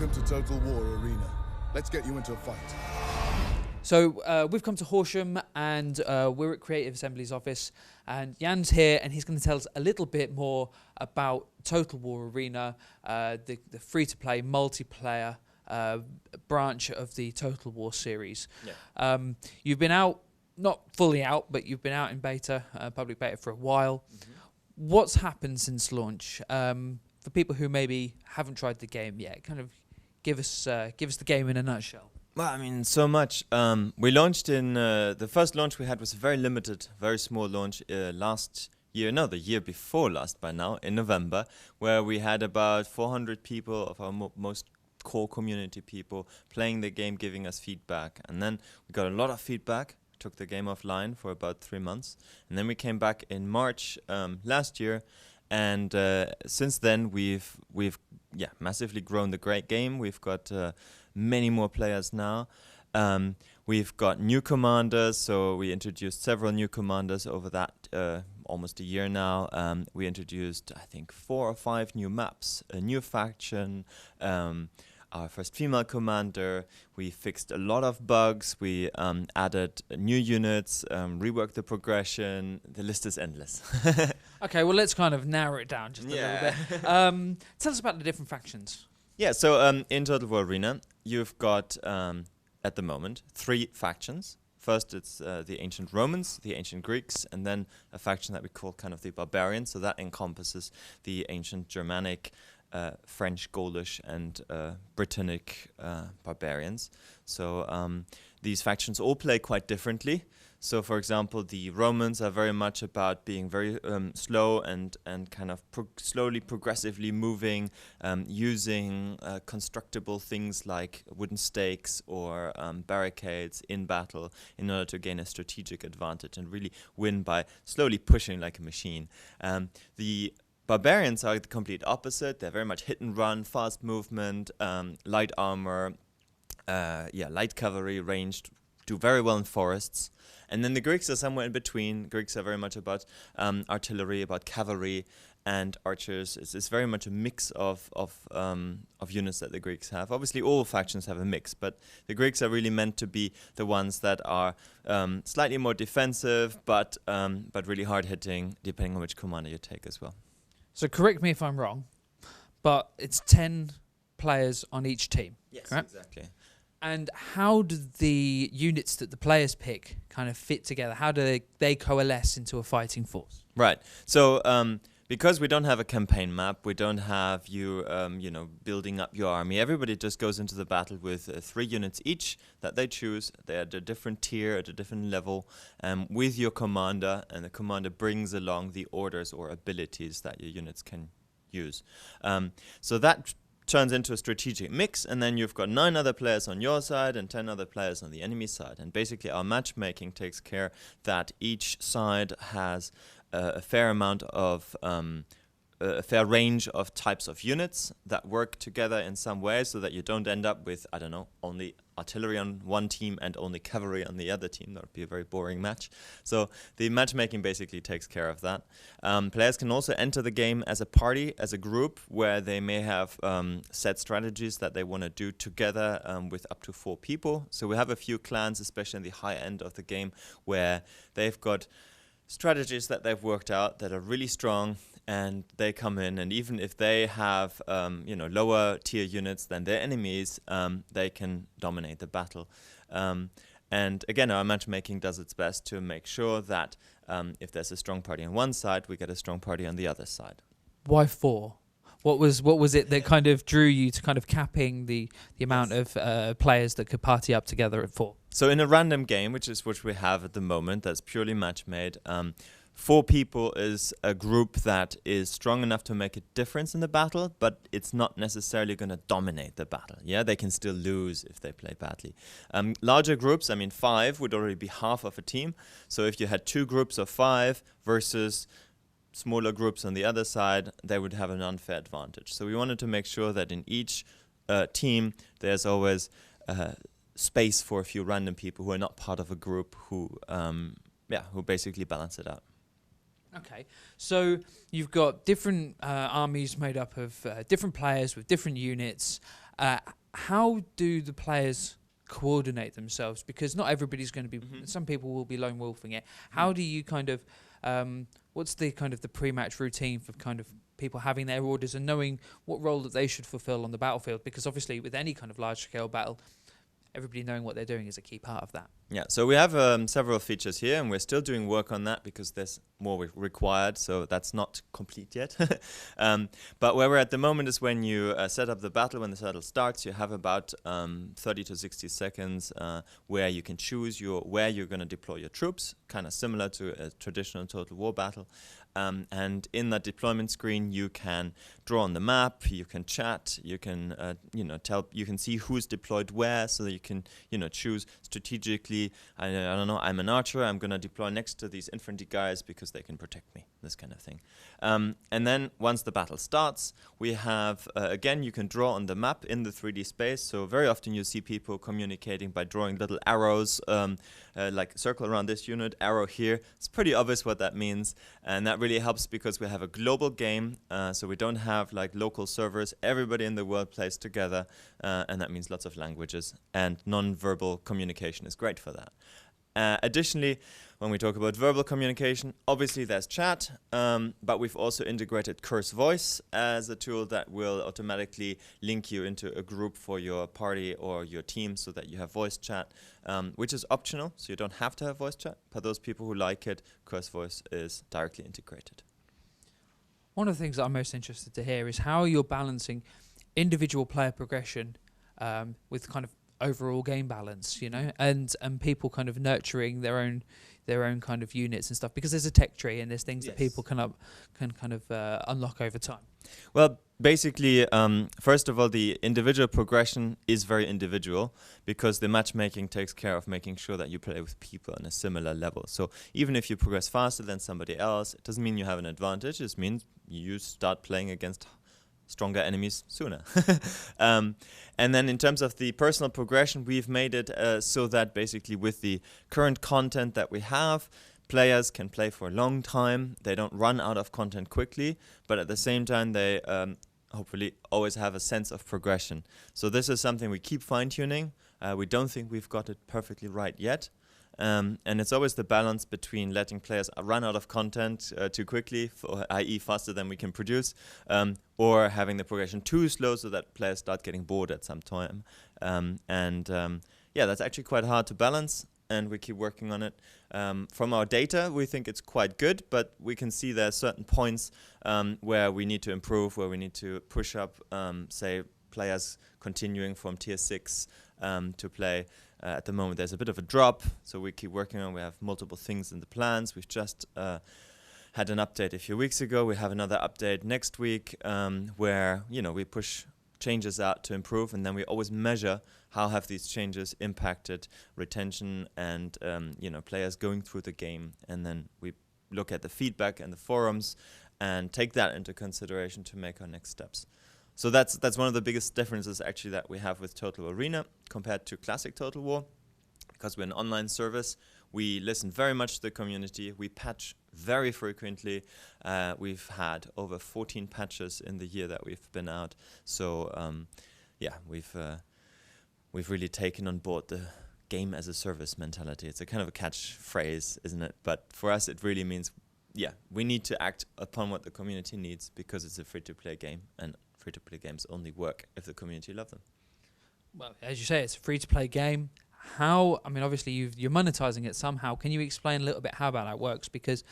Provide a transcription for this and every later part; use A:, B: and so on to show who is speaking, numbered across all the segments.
A: Welcome to Total War Arena. Let's get you into a fight.
B: So we've come to Horsham and we're at Creative Assembly's office, and Jan's here and he's going to tell us a little bit more about Total War Arena, the free-to-play multiplayer branch of the Total War series.
C: Yeah.
B: You've been out, not fully out, but you've been out in beta, public beta for a while.
C: Mm-hmm.
B: What's happened since launch? For people who maybe haven't tried the game yet, kind of give us the game in a nutshell.
C: Well, I mean, so much. We launched in the first launch we had was a very limited, very small launch last year. No, the year before last by now, in November, where we had about 400 people of our most core community people playing the game, giving us feedback. And then we got a lot of feedback, took the game offline for about 3 months. And then we came back in March last year. And since then, we've massively grown the great game. We've got many more players now. We've got new commanders, so we introduced several new commanders over that almost a year now. We introduced, I think, 4 or 5 new maps, a new faction, our first female commander. We fixed a lot of bugs. We added new units, reworked the progression. The list is endless.
B: Okay, well, let's kind of narrow it down just a little bit. Tell us about the different factions.
C: Yeah, so in Total War Arena, you've got, at the moment, 3 factions. First, it's the ancient Romans, the ancient Greeks, and then a faction that we call kind of the barbarians. So that encompasses the ancient Germanic, French, Gaulish, and Britannic barbarians. So these factions all play quite differently. So, for example, the Romans are very much about being very slow and kind of slowly, progressively moving, using constructible things like wooden stakes or barricades in battle in order to gain a strategic advantage and really win by slowly pushing like a machine. The barbarians are the complete opposite. They're very much hit and run, fast movement, light armor, light cavalry, ranged, do very well in forests. And then the Greeks are somewhere in between. Greeks are very much about artillery, about cavalry, and archers. It's very much a mix of units that the Greeks have. Obviously, all factions have a mix, but the Greeks are really meant to be the ones that are slightly more defensive, but really hard-hitting, depending on which commander you take as well.
B: So correct me if I'm wrong, but it's 10 players on each team.
C: Yes,
B: correct?
C: Exactly.
B: And how do the units that the players pick kind of fit together? How do they coalesce into a fighting force?
C: Right. So because we don't have a campaign map, we don't have you building up your army. Everybody just goes into the battle with 3 units each that they choose. They're at a different tier, at a different level, with your commander, and the commander brings along the orders or abilities that your units can use. So that turns into a strategic mix, and then you've got 9 other players on your side and 10 other players on the enemy side. And basically our matchmaking takes care that each side has a fair amount of a fair range of types of units that work together in some way, so that you don't end up with, I don't know, only artillery on one team and only cavalry on the other team. That would be a very boring match. So the matchmaking basically takes care of that. Players can also enter the game as a party, as a group, where they may have set strategies that they want to do together with up to 4 people. So we have a few clans, especially in the high end of the game, where they've got strategies that they've worked out that are really strong, and they come in, and even if they have lower tier units than their enemies, they can dominate the battle. And again, our matchmaking does its best to make sure that if there's a strong party on one side, we get a strong party on the other side.
B: Why 4? What was it that kind of drew you to kind of capping the amount of players that could party up together at 4?
C: So in a random game, which we have at the moment, that's purely match-made, 4 people is a group that is strong enough to make a difference in the battle, but it's not necessarily going to dominate the battle. Yeah, they can still lose if they play badly. Larger groups, 5 would already be half of a team. So if you had 2 groups of 5 versus smaller groups on the other side, they would have an unfair advantage. So we wanted to make sure that in each team, there's always space for a few random people who are not part of a group who basically balance it out.
B: Okay, so you've got different armies made up of different players with different units. How do the players coordinate themselves? Because not everybody's going to be.
C: Mhm.
B: Some people will be lone wolfing it.
C: Mhm.
B: How do you kind of? What's the kind of the pre-match routine for kind of people having their orders and knowing what role that they should fulfill on the battlefield? Because obviously, with any kind of large-scale battle, everybody knowing what they're doing is a key part of that.
C: Yeah, so we have several features here, and we're still doing work on that because there's more required, so that's not complete yet. But where we're at the moment is when you set up the battle, when the battle starts, you have about 30 to 60 seconds where you can choose where you're going to deploy your troops, kind of similar to a traditional Total War battle. And in that deployment screen, you can draw on the map, you can chat, you can you can see who's deployed where, so that you can choose strategically. I don't know, I'm an archer, I'm gonna deploy next to these infantry guys because they can protect me, this kind of thing. And then once the battle starts, we have again, you can draw on the map in the 3D space. So very often you see people communicating by drawing little arrows, like circle around this unit, arrow here. It's pretty obvious what that means, and that really helps because we have a global game, so we don't have like local servers. Everybody in the world plays together, and that means lots of languages, and non-verbal communication is great for that. Additionally, when we talk about verbal communication, obviously there's chat, but we've also integrated Curse Voice as a tool that will automatically link you into a group for your party or your team so that you have voice chat, which is optional, so you don't have to have voice chat. For those people who like it, Curse Voice is directly integrated.
B: One of the things that I'm most interested to hear is how you're balancing individual player progression with kind of overall game balance, and people kind of nurturing their own kind of units and stuff, because there's a tech tree and there's things that people can kind of unlock over time.
C: Well, basically, first of all, the individual progression is very individual because the matchmaking takes care of making sure that you play with people on a similar level. So even if you progress faster than somebody else, it doesn't mean you have an advantage. It means you start playing against stronger enemies sooner. And then in terms of the personal progression, we've made it so that basically with the current content that we have, players can play for a long time. They don't run out of content quickly, but at the same time they hopefully always have a sense of progression. So this is something we keep fine-tuning. We don't think we've got it perfectly right yet. And it's always the balance between letting players run out of content too quickly, i.e. faster than we can produce, or having the progression too slow so that players start getting bored at some time. Yeah, that's actually quite hard to balance, and we keep working on it. From our data, we think it's quite good, but we can see there are certain points where we need to improve, where we need to push up, say, players continuing from tier 6 to play. At the moment, there's a bit of a drop, so we keep working on. We have multiple things in the plans. We've just had an update a few weeks ago. We have another update next week where we push changes out to improve, and then we always measure how have these changes impacted retention and players going through the game, and then we look at the feedback and the forums and take that into consideration to make our next steps. So that's one of the biggest differences actually that we have with Total Arena compared to classic Total War. Because we're an online service, we listen very much to the community. We patch very frequently. We've had over 14 patches in the year that we've been out. So yeah, we've really taken on board the game as a service mentality. It's a kind of a catchphrase, isn't it? But for us, it really means, yeah, we need to act upon what the community needs because it's a free-to-play game, and free-to-play games only work if the community love them.
B: Well, as you say, it's a free-to-play game. How? I mean, obviously you're monetizing it somehow. Can you explain a little bit how that works? Because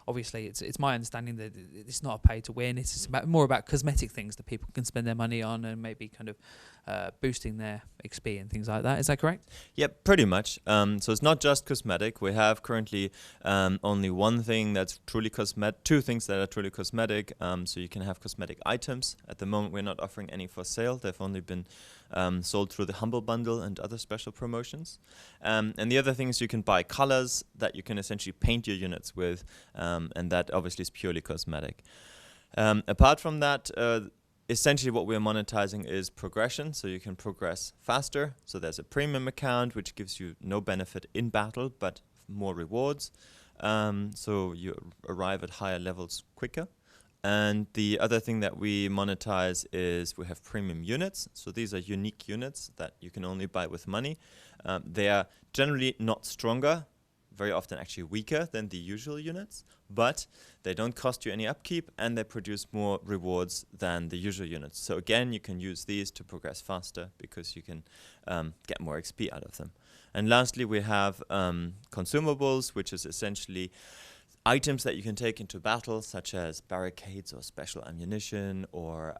B: obviously it's my understanding that it's not a pay-to-win. It's more about cosmetic things that people can spend their money on and maybe kind of boosting their XP and things like that. Is that correct?
C: Yeah, pretty much. So it's not just cosmetic. We have currently only one thing that's truly cosmetic, two things that are truly cosmetic. So you can have cosmetic items. At the moment, we're not offering any for sale. They've only been sold through the Humble Bundle and other special promotions. And the other thing is you can buy colors that you can essentially paint your units with, and that obviously is purely cosmetic. Apart from that, essentially what we're monetizing is progression, so you can progress faster. So there's a premium account which gives you no benefit in battle but more rewards, so you arrive at higher levels quicker. And the other thing that we monetize is we have premium units. So these are unique units that you can only buy with money. They are generally not stronger, very often actually weaker than the usual units, but they don't cost you any upkeep and they produce more rewards than the usual units. So again, you can use these to progress faster because you can get more XP out of them. And lastly, we have consumables, which is essentially items that you can take into battle, such as barricades or special ammunition or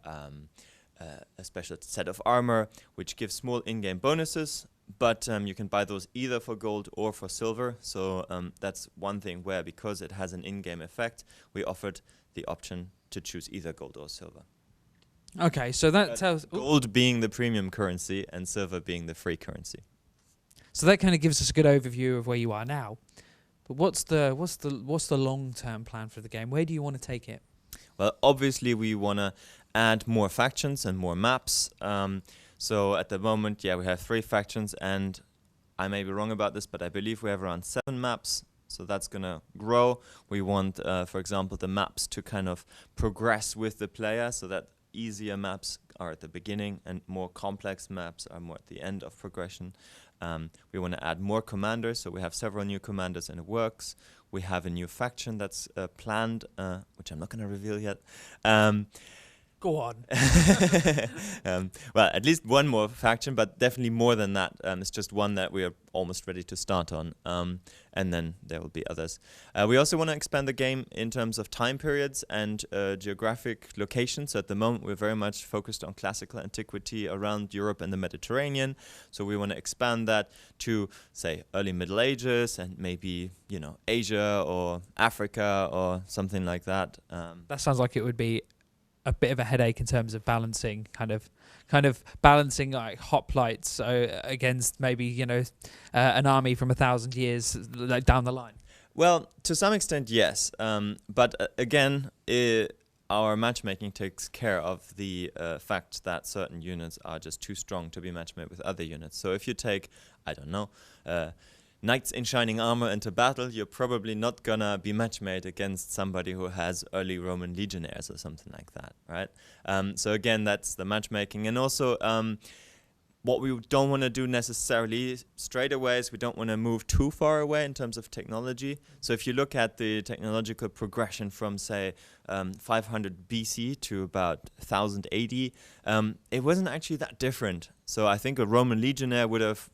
C: a special set of armor, which gives small in-game bonuses. But you can buy those either for gold or for silver. So that's one thing where, because it has an in-game effect, we offered the option to choose either gold or silver.
B: Okay, so that tells...
C: Gold being the premium currency and silver being the free currency.
B: So that kind of gives us a good overview of where you are now. But what's the long-term plan for the game? Where do you want to take it?
C: Well, obviously we want to add more factions and more maps. So at the moment, we have 3 factions, and I may be wrong about this, but I believe we have around 7 maps. So that's going to grow. We want, for example, the maps to kind of progress with the player, so that easier maps are at the beginning and more complex maps are more at the end of progression. We want to add more commanders, so we have several new commanders in the works. We have a new faction that's planned, which I'm not going to reveal yet.
B: Go on.
C: Well, at least one more faction, but definitely more than that. It's just one that we are almost ready to start on, and then there will be others. We also want to expand the game in terms of time periods and geographic locations. So at the moment, we're very much focused on classical antiquity around Europe and the Mediterranean. So we want to expand that to, say, early Middle Ages and maybe, Asia or Africa or something like that.
B: That sounds like it would be a bit of a headache in terms of balancing, kind of balancing like hoplites against maybe an army from 1,000 years like down the line.
C: Well, to some extent, yes. But again, our matchmaking takes care of the fact that certain units are just too strong to be matchmade with other units. So if you take, I don't know, knights in shining armor into battle, you're probably not gonna be matchmade against somebody who has early Roman legionnaires or something like that, right? So again, that's the matchmaking. And also, what we don't want to do necessarily straight away is we don't want to move too far away in terms of technology. So if you look at the technological progression from, say, 500 BC to about 1000 AD, it wasn't actually that different. So I think a Roman legionnaire would have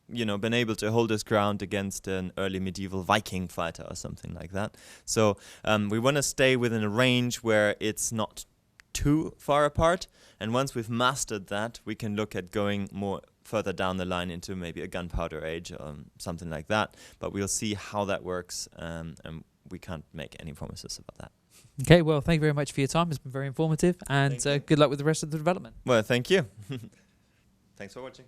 C: been able to hold his ground against an early medieval Viking fighter or something like that. So we want to stay within a range where it's not too far apart. And once we've mastered that, we can look at going more further down the line into maybe a gunpowder age or something like that. But we'll see how that works, and we can't make any promises about that.
B: Okay, well, thank you very much for your time. It's been very informative, and good luck with the rest of the development.
C: Well, thank you. Thanks for watching.